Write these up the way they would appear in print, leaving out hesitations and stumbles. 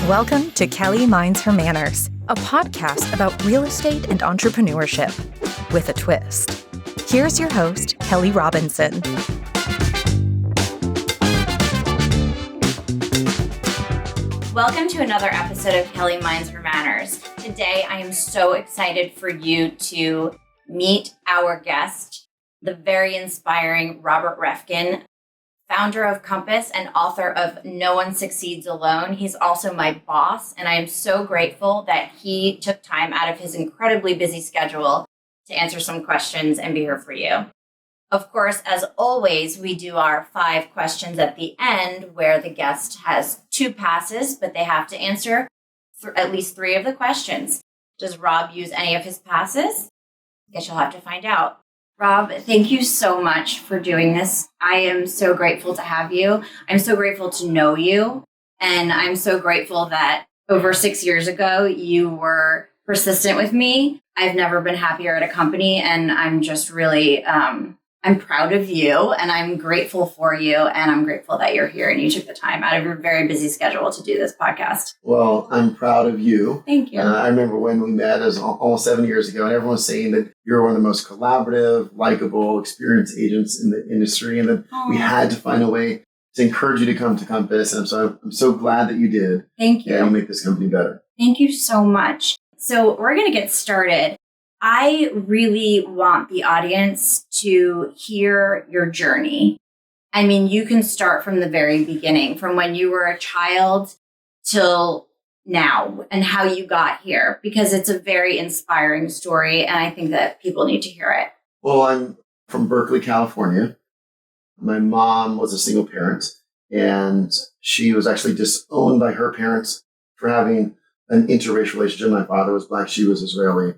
Welcome to Kelly Minds Her Manners, a podcast about real estate and entrepreneurship with a twist. Here's your host, Kelly Robinson. Welcome to another episode of Kelly Minds Her Manners. Today, I am so excited for you to meet our guest, the very inspiring Robert Reffkin, founder of Compass and author of No One Succeeds Alone. He's also my boss, and I am so grateful that he took time out of his incredibly busy schedule to answer some questions and be here for you. Of course, as always, we do our 5 questions at the end where the guest has 2 passes, but they have to answer at least 3 of the questions. Does Rob use any of his passes? I guess you'll have to find out. Rob, thank you so much for doing this. I am so grateful to have you. I'm so grateful to know you. And I'm so grateful that over 6 years ago, you were persistent with me. I've never been happier at a company. And I'm just really, I'm proud of you and I'm grateful for you. And I'm grateful that you're here and you took the time out of your very busy schedule to do this podcast. Well, I'm proud of you. Thank you. I remember when we met, it was almost 7 years ago, and everyone was saying that you're one of the most collaborative, likable, experienced agents in the industry, and that we had to find a way to encourage you to come to Compass. And I'm so glad that you did. Thank you. And you make this company better. Thank you so much. So we're going to get started. I really want the audience to hear your journey. I mean, you can start from the very beginning, from when you were a child till now and how you got here, because it's a very inspiring story. And I think that people need to hear it. Well, I'm from Berkeley, California. My mom was a single parent, and she was actually disowned by her parents for having an interracial relationship. My father was Black, she was Israeli.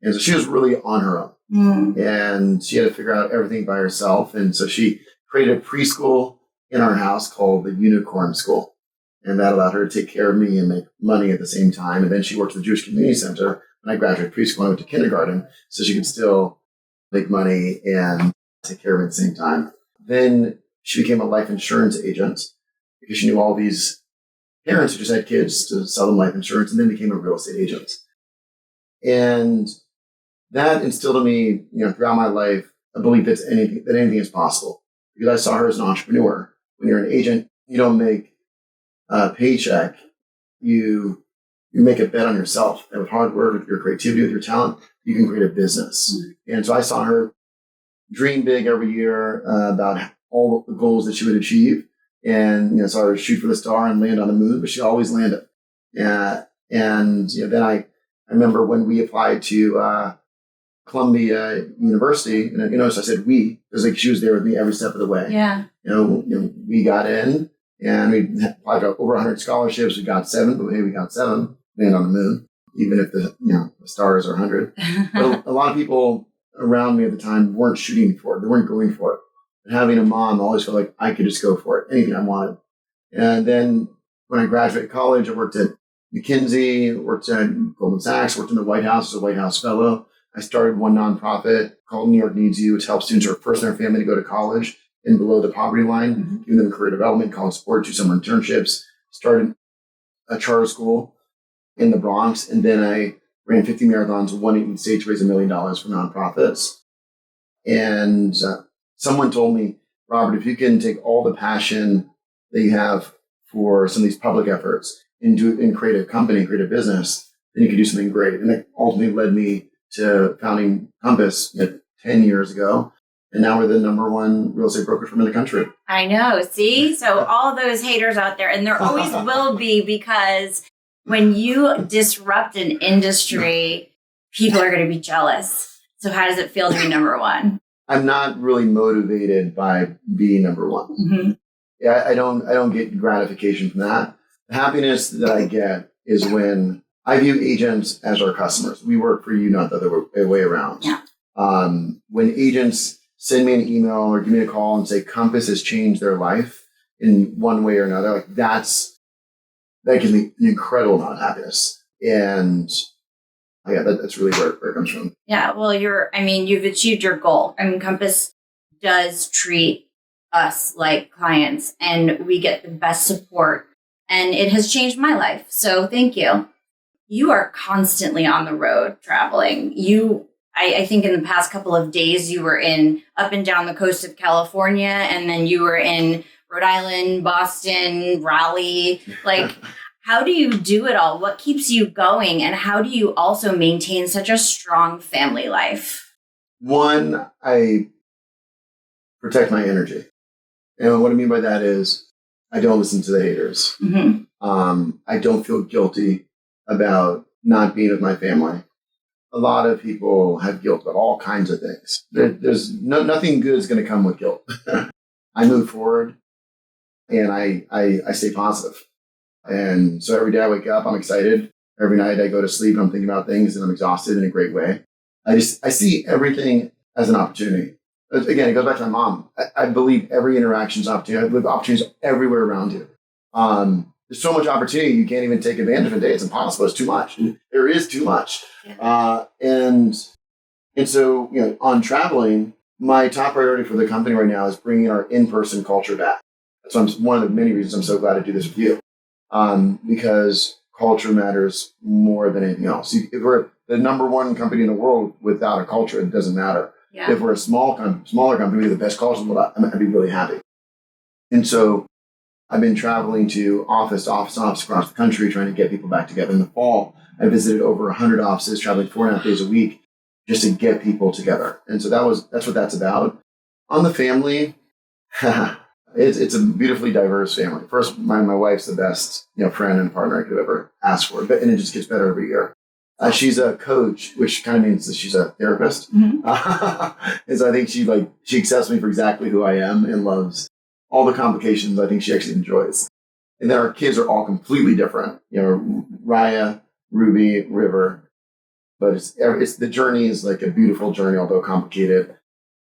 And so she was really on her own, and she had to figure out everything by herself. And so she created a preschool in our house called the Unicorn School. And that allowed her to take care of me and make money at the same time. And then she worked at the Jewish Community Center when I graduated preschool. I went to kindergarten, so she could still make money and take care of me at the same time. Then she became a life insurance agent because she knew all these parents who just had kids to sell them life insurance, and then became a real estate agent. And that instilled in me, throughout my life, a belief that anything is possible. Because I saw her as an entrepreneur. When you're an agent, you don't make a paycheck. You make a bet on yourself. And with hard work, with your creativity, with your talent, you can create a business. And so I saw her dream big every year about all the goals that she would achieve. And saw her shoot for the star and land on the moon, but she always landed. And then I remember when we applied to Columbia University, and so I said we, because she was there with me every step of the way. Yeah. We got in, and we applied for over 100 scholarships. We got 7, but hey, we got 7, land on the moon, even if the stars are 100. But a lot of people around me at the time weren't shooting for it; they weren't going for it. And having a mom, I always felt like I could just go for it, anything I wanted. And then when I graduated college, I worked at McKinsey, worked at Goldman Sachs, worked in the White House as a White House fellow. I started one nonprofit called New York Needs You, which helps students who are first in their family to go to college and below the poverty line, giving them career development, college support, do summer internships. Started a charter school in the Bronx, and then I ran 50 marathons, won in states, raised $1 million for nonprofits. And someone told me, Robert, if you can take all the passion that you have for some of these public efforts and create a company, create a business, then you can do something great. And that ultimately led me to founding Compass 10 years ago. And now we're the #1 real estate brokerage firm in the country. I know. See? So all those haters out there, and there always will be, because when you disrupt an industry, people are going to be jealous. So how does it feel to be #1? I'm not really motivated by being #1. Mm-hmm. Yeah, I don't get gratification from that. The happiness that I get is when I view agents as our customers. We work for you, not the other way around. Yeah. When agents send me an email or give me a call and say Compass has changed their life in one way or another, that gives me an incredible amount of happiness. And that's really where it comes from. Yeah. Well, you've achieved your goal. Compass does treat us like clients, and we get the best support and it has changed my life. So thank you. You are constantly on the road traveling. I think in the past couple of days, you were up and down the coast of California, and then you were in Rhode Island, Boston, Raleigh. Like, how do you do it all? What keeps you going? And how do you also maintain such a strong family life? One, I protect my energy. And what I mean by that is I don't listen to the haters. I don't feel guilty about not being with my family. A lot of people have guilt about all kinds of things. There's nothing good is going to come with guilt. I move forward and I stay positive. And so every day I wake up, I'm excited. Every night I go to sleep and I'm thinking about things and I'm exhausted in a great way. I see everything as an opportunity. Again, it goes back to my mom. I believe every interaction is an opportunity. I believe opportunities are everywhere around you. There's so much opportunity you can't even take advantage of a day. It's impossible. It's too much. There is too much. Yeah. And so, on traveling, my top priority for the company right now is bringing our in-person culture back. That's one of the many reasons I'm so glad to do this with you. Because culture matters more than anything else. If we're the number one company in the world without a culture, it doesn't matter. Yeah. If we're a smaller company with the best culture in the world, I'd be really happy. And so I've been traveling to office across the country, trying to get people back together. In the fall, I visited over 100 offices, traveling 4.5 days a week just to get people together. And so that's what that's about. On the family, it's a beautifully diverse family. First, my wife's the best friend and partner I could ever ask for, and it just gets better every year. She's a coach, which kind of means that she's a therapist. And so I think she accepts me for exactly who I am and loves all the complications. I think she actually enjoys. And then our kids are all completely different. Raya, Ruby, River. But it's the journey is like a beautiful journey, although complicated.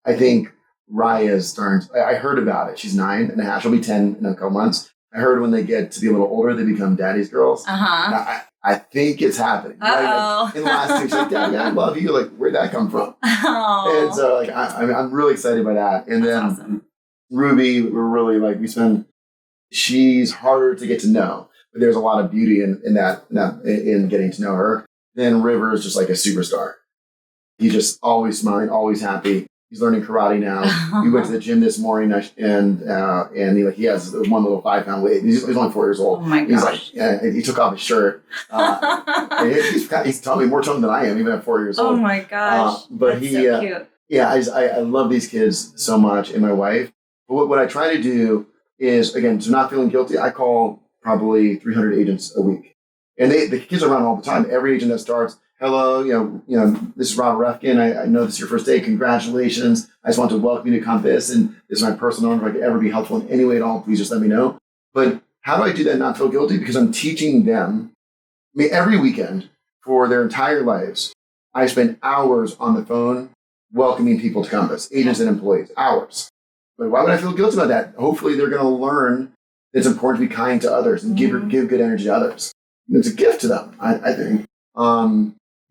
I think Raya's starting. I heard about it. She's 9.5. She'll be 10 in a couple months. I heard when they get to be a little older, they become daddy's girls. Now, I think it's happening. Right? Like, in the last 2 weeks, like, Daddy, I love you. Like, where'd that come from? And so, I'm really excited by that. And then awesome. Ruby, we're really she's harder to get to know, but there's a lot of beauty in getting to know her. Then River is just like a superstar. He's just always smiling, always happy. He's learning karate now. We went to the gym this morning, and he has one little 5-pound weight. He's only 4 years old. Oh my gosh! He took off his shirt. He's telling me more tone than I am, even at 4 years old. Oh my gosh! But that's so cute. Yeah, I love these kids so much, and my wife. But what I try to do is, again, to not feeling guilty, I call probably 300 agents a week, and the kids are around all the time. Every agent that starts. Hello, this is Robert Reffkin. I know this is your first day. Congratulations. I just want to welcome you to Compass. And this is my personal number. If I could ever be helpful in any way at all, please just let me know. But how do I do that and not feel guilty? Because I'm teaching them. Every weekend for their entire lives, I spend hours on the phone welcoming people to Compass, agents and employees, hours. But why would I feel guilty about that? Hopefully they're going to learn that it's important to be kind to others and give good energy to others. And it's a gift to them, I think.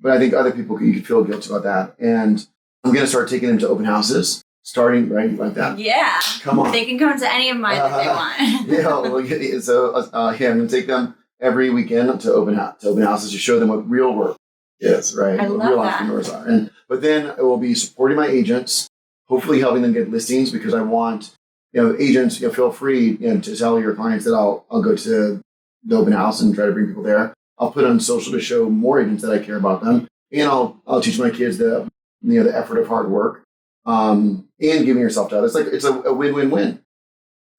But I think other people, you could feel guilty about that. And I'm going to start taking them to open houses, starting right like that. Yeah. Come on. They can come to any of mine if they want. So I'm going to take them every weekend to open houses to show them what real work is, right? I love real that. Entrepreneurs are. But then I will be supporting my agents, hopefully helping them get listings because I want, agents, feel free to tell your clients that I'll go to the open house and try to bring people there. I'll put on social to show more agents that I care about them, and I'll teach my kids the effort of hard work, and giving yourself to others. It's a win-win-win.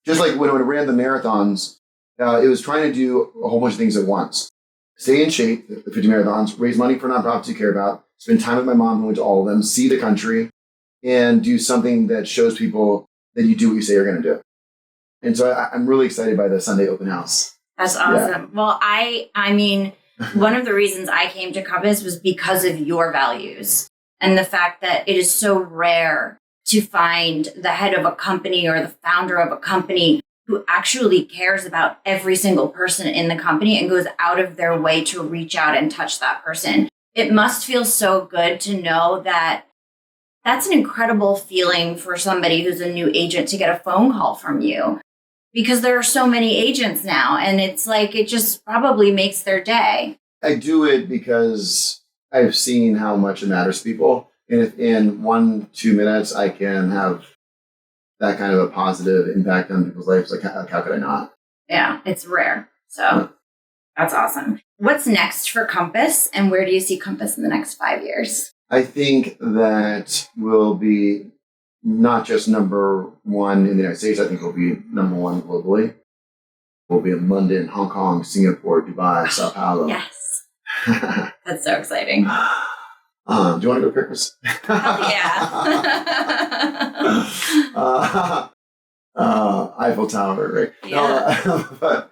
Just like when I ran the marathons, it was trying to do a whole bunch of things at once. Stay in shape, the 50 marathons, raise money for nonprofits you care about, spend time with my mom who went to all of them, see the country, and do something that shows people that you do what you say you're going to do. And so I'm really excited by the Sunday open house. That's awesome. Yeah. Well, I mean, one of the reasons I came to Compass was because of your values and the fact that it is so rare to find the head of a company or the founder of a company who actually cares about every single person in the company and goes out of their way to reach out and touch that person. It must feel so good to know that that's an incredible feeling for somebody who's a new agent to get a phone call from you. because there are so many agents now, and it's like it just probably makes their day. I do it because I've seen how much it matters to people. And if in 1-2 minutes I can have that kind of a positive impact on people's lives, like how could I not? Yeah, it's rare. So that's awesome. What's next for Compass, and where do you see Compass in the next 5 years? I think that we'll be not just number one in the United States. I think we'll be number one globally. We'll be in London, Hong Kong, Singapore, Dubai, Sao Paulo. Yes. That's so exciting. Do you want to go Christmas? Hell yeah. Eiffel Tower, right? Yeah. No,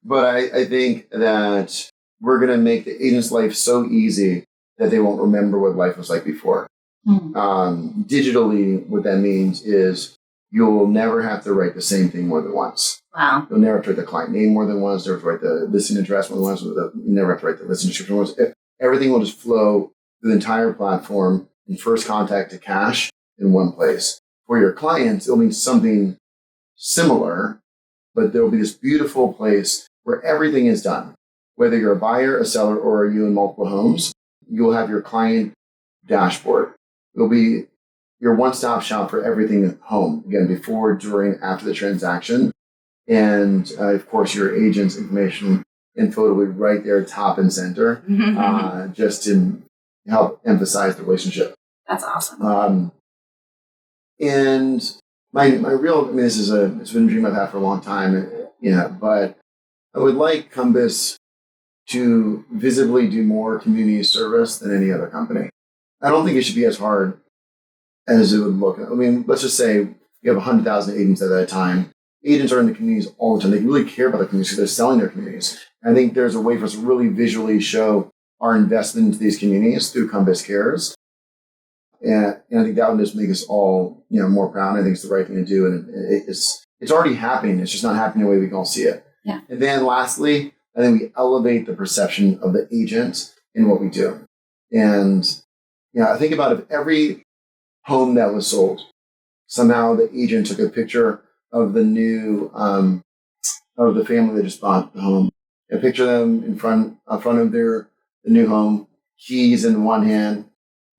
but I think that we're going to make the agent's life so easy that they won't remember what life was like before. Digitally, what that means is you'll never have to write the same thing more than once. Wow. You'll never have to write the client name more than once. Never have to write the listing address more than once. You never have to write the listing description once. Everything will just flow through the entire platform from first contact to cash in one place. For your clients, it'll mean something similar, but there will be this beautiful place where everything is done. Whether you're a buyer, a seller, or you in multiple homes, you'll have your client dashboard. It'll be your one-stop shop for everything at home. Again, before, during, after the transaction. And of course, your agent's information info will be right there, top and center, just to help emphasize the relationship. That's awesome. And my real, it's been a dream I've had for a long time, but I would like Compass to visibly do more community service than any other company. I don't think it should be as hard as it would look. Let's just say you have 100,000 agents at a time. Agents are in the communities all the time. They really care about the communities because they're selling their communities. And I think there's a way for us to really visually show our investment into these communities through Compass Cares. And I think that would just make us all, more proud. I think it's the right thing to do. And it's already happening. It's just not happening the way we can all see it. Yeah. And then lastly, I think we elevate the perception of the agent in what we do. And, I think about if every home that was sold, somehow the agent took a picture of the new, of the family that just bought the home. Picture them in front of the new home, keys in one hand,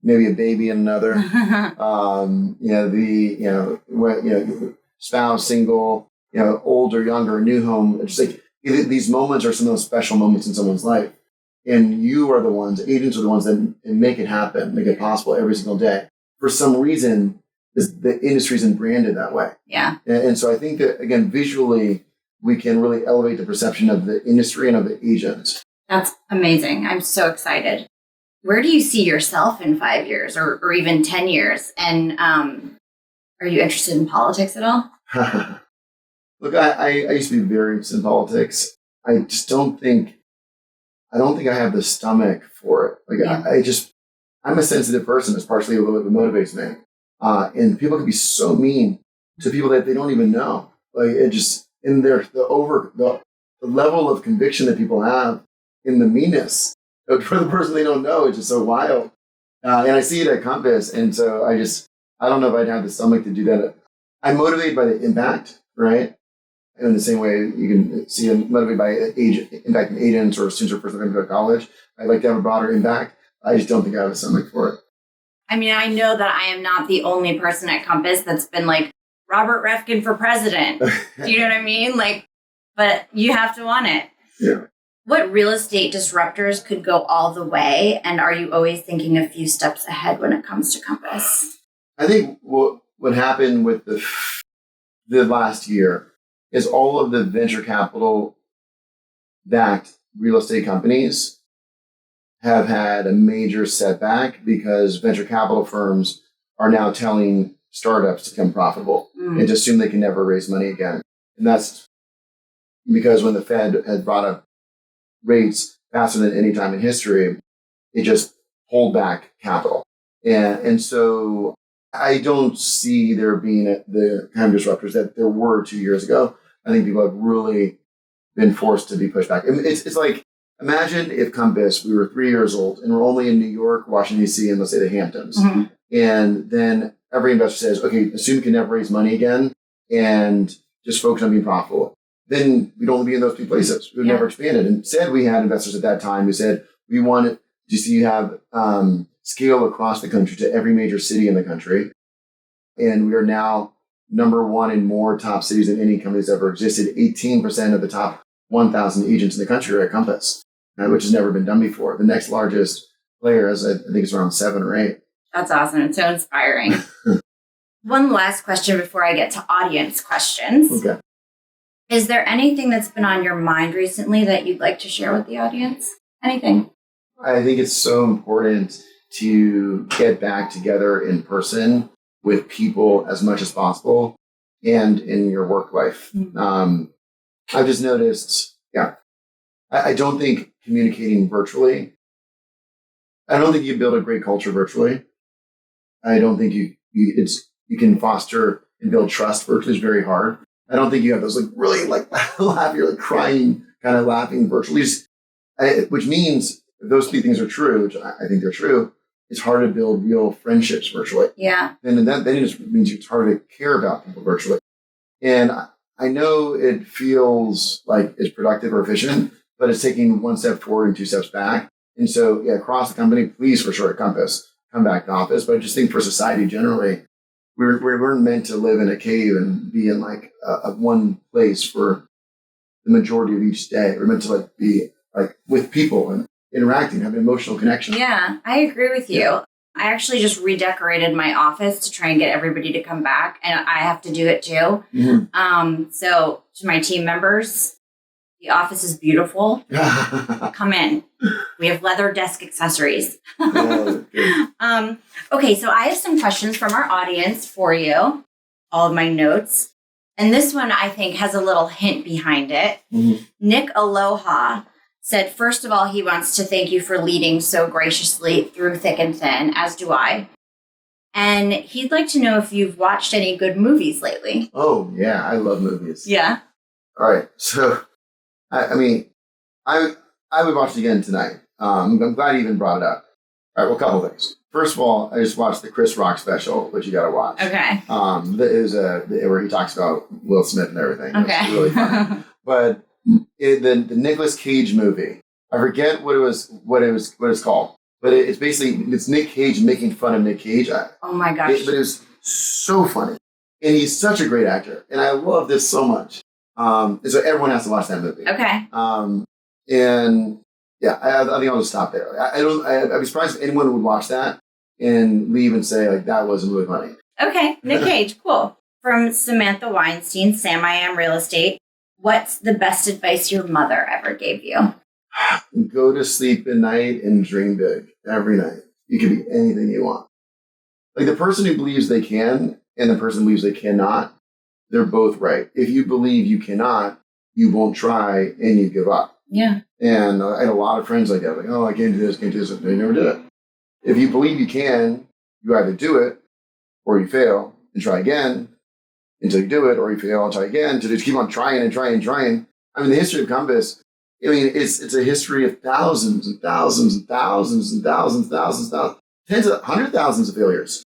maybe a baby in another. Spouse, single, old or younger, new home. It's just like these moments are some of those special moments in someone's life. And you are the ones, agents are the ones that make it happen, make it possible every single day. For some reason, the industry isn't branded that way. Yeah. And so I think that, again, visually, we can really elevate the perception of the industry and of the agent. That's amazing. I'm so excited. Where do you see yourself in 5 years or even 10 years? And are you interested in politics at all? Look, I used to be very interested in politics. I just don't think I have the stomach for it. I'm a sensitive person. It's partially a little bit what motivates me. And people can be so mean to people that they don't even know. The level of conviction that people have in the meanness for the person they don't know is just so wild. And I see it at Compass. And so I don't know if I'd have the stomach to do that. I'm motivated by the impact, right? In the same way you can see I'm motivated by impacting agents or students or person going to college. I'd like to have a broader impact. I just don't think I have a stomach for it. I know that I am not the only person at Compass that's been like, Robert Reffkin for president. Do you know what I mean? But you have to want it. Yeah. What real estate disruptors could go all the way? And are you always thinking a few steps ahead when it comes to Compass? I think what happened with the last year is all of the venture capital backed real estate companies have had a major setback because venture capital firms are now telling startups to become profitable and to assume they can never raise money again. And that's because when the Fed had brought up rates faster than any time in history, it just pulled back capital. And so I don't see there being the kind of disruptors that there were 2 years ago. I think people have really been forced to be pushed back. It's like, imagine if Compass, we were 3 years old and we're only in New York, Washington, D.C., and let's say the Hamptons. And then every investor says, okay, assume you can never raise money again and just focus on being profitable, then we'd only be in those two places. We've never expanded. And said we had investors at that time who said, we wanted to see you have scale across the country to every major city in the country. And we are now number one in more top cities than any company that's ever existed. 18% of the top 1,000 agents in the country are at Compass, which has never been done before. The next largest player is, I think it's around 7 or 8. That's awesome. It's so inspiring. One last question before I get to audience questions. Okay. Is there anything that's been on your mind recently that you'd like to share with the audience? Anything? I think it's so important to get back together in person with people as much as possible and in your work life. Mm-hmm. I've just noticed, I don't think communicating virtually, I don't think you build a great culture virtually. I don't think you can foster and build trust virtually. Is very hard. I don't think you have those really laugh, you're crying, kind of laughing virtually, which means if those 3 things are true, which I think they're true, it's hard to build real friendships virtually. Yeah. And then it just means it's hard to care about people virtually. And I know it feels like it's productive or efficient, but it's taking 1 step forward and 2 steps back. And so, across the company, please, for sure, at Compass, come back to office. But I just think for society generally, we weren't meant to live in a cave and be in a one place for the majority of each day. We're meant to be with people and interacting, have an emotional connection. Yeah, I agree with you. Yeah. I actually just redecorated my office to try and get everybody to come back, and I have to do it too. Mm-hmm. So to my team members, the office is beautiful. Come in. We have leather desk accessories. Okay, so I have some questions from our audience for you. All of my notes. And this one, I think, has a little hint behind it. Mm-hmm. Nick Aloha said, first of all, he wants to thank you for leading so graciously through thick and thin, as do I. And he'd like to know if you've watched any good movies lately. Oh, yeah. I love movies. Yeah. All right. So, I would watch it again tonight. I'm glad you even brought it up. All right. Well, a couple things. First of all, I just watched the Chris Rock special, which you got to watch. Okay. It was where he talks about Will Smith and everything. Okay. It's really funny. But the Nicolas Cage movie, I forget what it's called, but it's basically Nick Cage making fun of Nick Cage. Oh my gosh! But it was so funny, and he's such a great actor, and I love this so much. And so everyone has to watch that movie. Okay. And yeah, I think I'll just stop there. I'd be surprised if anyone would watch that and leave and say that wasn't really funny. Okay, Nick Cage, cool. From Samantha Weinstein, Sam I Am Real Estate. What's the best advice your mother ever gave you? Go to sleep at night and dream big every night. You can be anything you want. The person who believes they can and the person who believes they cannot, they're both right. If you believe you cannot, you won't try and you give up. Yeah. And I had a lot of friends like that. I can't do this, can't do this. They never did it. If you believe you can, you either do it or you fail and try again until you do it, or you fail and try again, to just keep on trying and trying and trying. The history of Compass, it's a history of thousands and thousands and thousands and thousands and thousands, tens of hundred thousands of failures.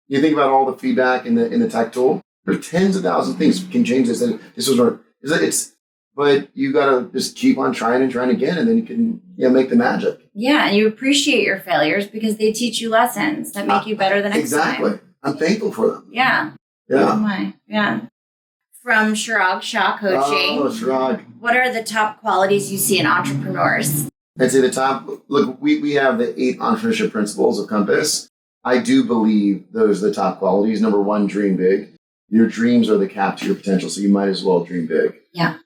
You think about all the feedback in the tech tool. There's tens of thousands of things can change this. And this was but you gotta just keep on trying and trying again, and then you can make the magic. Yeah, and you appreciate your failures because they teach you lessons that make you better the next time. Exactly. I'm thankful for them. Yeah. Yeah. Yeah. From Shirag Shah Coaching. Oh, Shirag. What are the top qualities you see in entrepreneurs? I'd say the top, look, we have the 8 entrepreneurship principles of Compass. I do believe those are the top qualities. Number 1, dream big. Your dreams are the cap to your potential, so you might as well dream big. Yeah.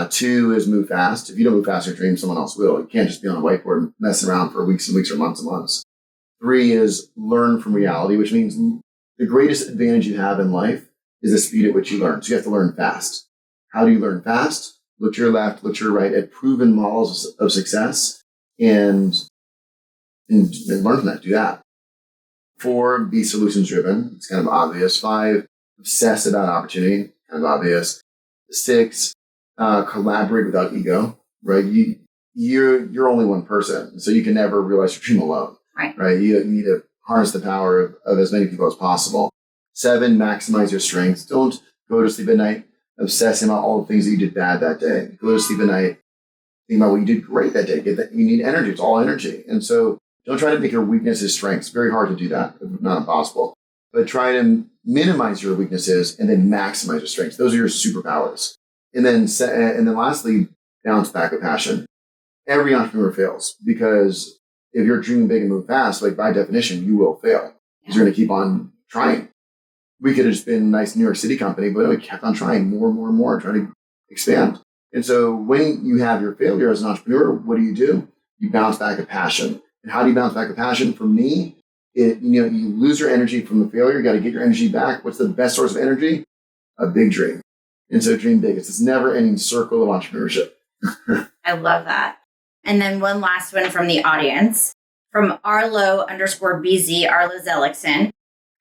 2 is move fast. If you don't move fast in your dream, someone else will. You can't just be on a whiteboard messing around for weeks and weeks or months and months. 3 is learn from reality, which means the greatest advantage you have in life is the speed at which you learn. So you have to learn fast. How do you learn fast? Look to your left, look to your right at proven models of success and learn from that. Do that. 4, be solutions driven. It's kind of obvious. 5, obsess about opportunity. Kind of obvious. 6, collaborate without ego. Right? You're only one person, so you can never realize your dream alone. Right? You need to harness the power of as many people as possible. 7, maximize your strengths. Don't go to sleep at night obsessing about all the things that you did bad that day. Go to sleep at night, think about what you did great that day. You need energy. It's all energy. And so don't try to make your weaknesses strengths. It's very hard to do that, not impossible. But try to minimize your weaknesses and then maximize your strengths. Those are your superpowers. And then lastly, bounce back with passion. Every entrepreneur fails because if you're dreaming big and move fast, like by definition, you will fail because you're going to keep on trying. We could have just been a nice New York City company, but we kept on trying more and more and more, trying to expand. And so when you have your failure as an entrepreneur, what do? You bounce back with passion. And how do you bounce back with passion? For me, you lose your energy from the failure. You got to get your energy back. What's the best source of energy? A big dream. And so dream big. It's this never-ending circle of entrepreneurship. I love that. And then one last one from the audience. From Arlo_BZ, Arlo Zellickson.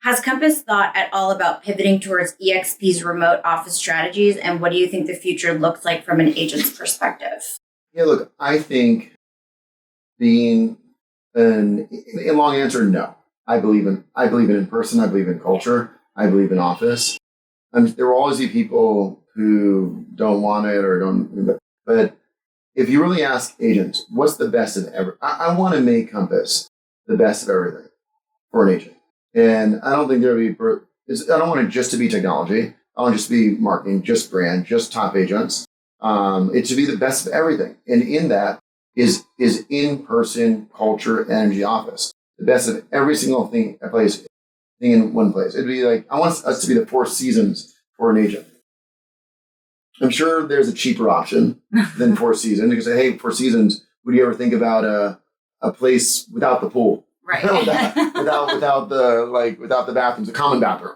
Has Compass thought at all about pivoting towards EXP's remote office strategies? And what do you think the future looks like from an agent's perspective? Yeah, look, I think a long answer, no. I believe in person. I believe in culture. I believe in office. There will always be people who don't want it or don't. But if you really ask agents, what's the best of ever? I want to make Compass the best of everything for an agent. And I don't think there would be. I don't want it just to be technology. I want it just to be marketing, just brand, just top agents. It should be the best of everything. And in that is in-person culture, energy, office. The best of every single thing in one place. It'd be like, I want us to be the Four Seasons for an agent. I'm sure there's a cheaper option than Four Seasons. You can say, hey, Four Seasons, would you ever think about a place without the pool? Right. without the bathrooms, a common bathroom.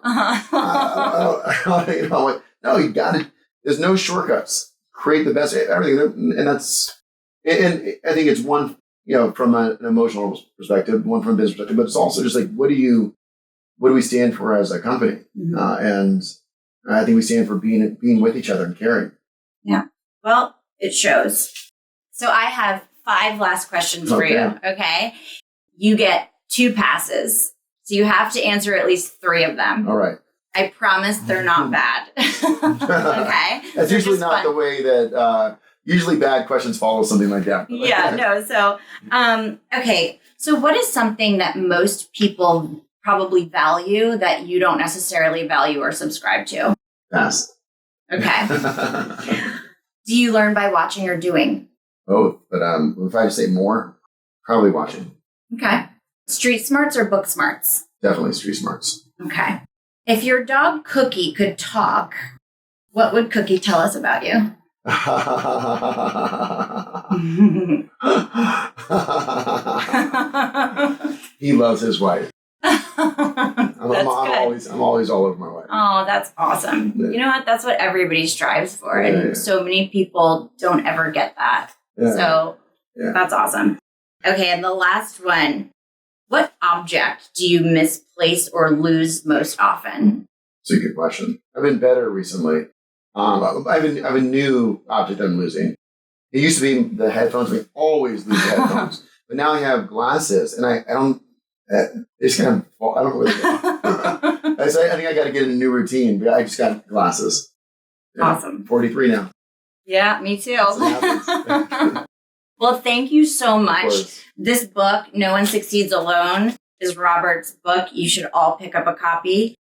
No, you got it. There's no shortcuts. Create the best everything, and I think it's one, from an emotional perspective, one from a business perspective, but it's also just like, what do we stand for as a company? Mm-hmm. And I think we stand for being with each other and caring. Yeah. Well, it shows. So I have 5 last questions for you. Okay. You get 2 passes. So you have to answer at least 3 of them. All right. I promise they're not bad. Okay. That's usually not the way that, usually bad questions follow something like that. Yeah, no. So, okay. So what is something that most people probably value that you don't necessarily value or subscribe to? Pass. Okay. Do you learn by watching or doing? Both. But if I had to say more, probably watching. Okay. Street smarts or book smarts? Definitely street smarts. Okay. If your dog Cookie could talk, what would Cookie tell us about you? He loves his wife. I'm always all over my wife. Oh, that's awesome. Yeah. You know what? That's what everybody strives for. Yeah, and so many people don't ever get that. Yeah. So that's awesome. Okay, and the last one. What object do you misplace or lose most often? That's a good question. I've been better recently. I have a new object I'm losing. It used to be the headphones. We always lose the headphones. But now I have glasses, and I don't. It's kind of. I don't really. I think I got to get in a new routine. But I just got glasses. Yeah, awesome. 43 now. Yeah, me too. Well, thank you so much. This book, No One Succeeds Alone, is Robert's book. You should all pick up a copy.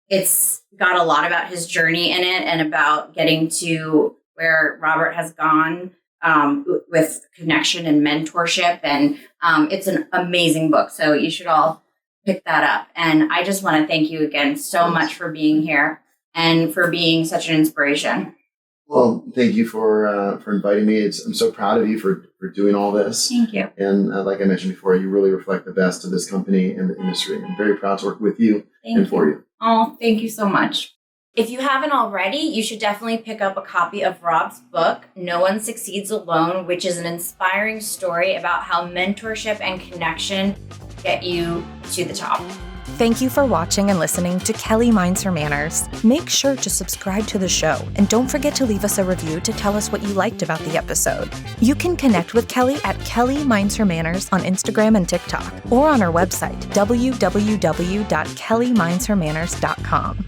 It's got a lot about his journey in it and about getting to where Robert has gone with connection and mentorship. And it's an amazing book. So you should all pick that up. And I just want to thank you again so much for being here and for being such an inspiration. Well, thank you for inviting me. I'm so proud of you for doing all this. Thank you. And like I mentioned before, you really reflect the best of this company and the industry. I'm very proud to work with you for you. Oh, thank you so much. If you haven't already, you should definitely pick up a copy of Rob's book, No One Succeeds Alone, which is an inspiring story about how mentorship and connection get you to the top. Thank you for watching and listening to Kelly Minds Her Manners. Make sure to subscribe to the show and don't forget to leave us a review to tell us what you liked about the episode. You can connect with Kelly at Kelly Minds Her Manners on Instagram and TikTok or on our website, www.kellymindshermanners.com.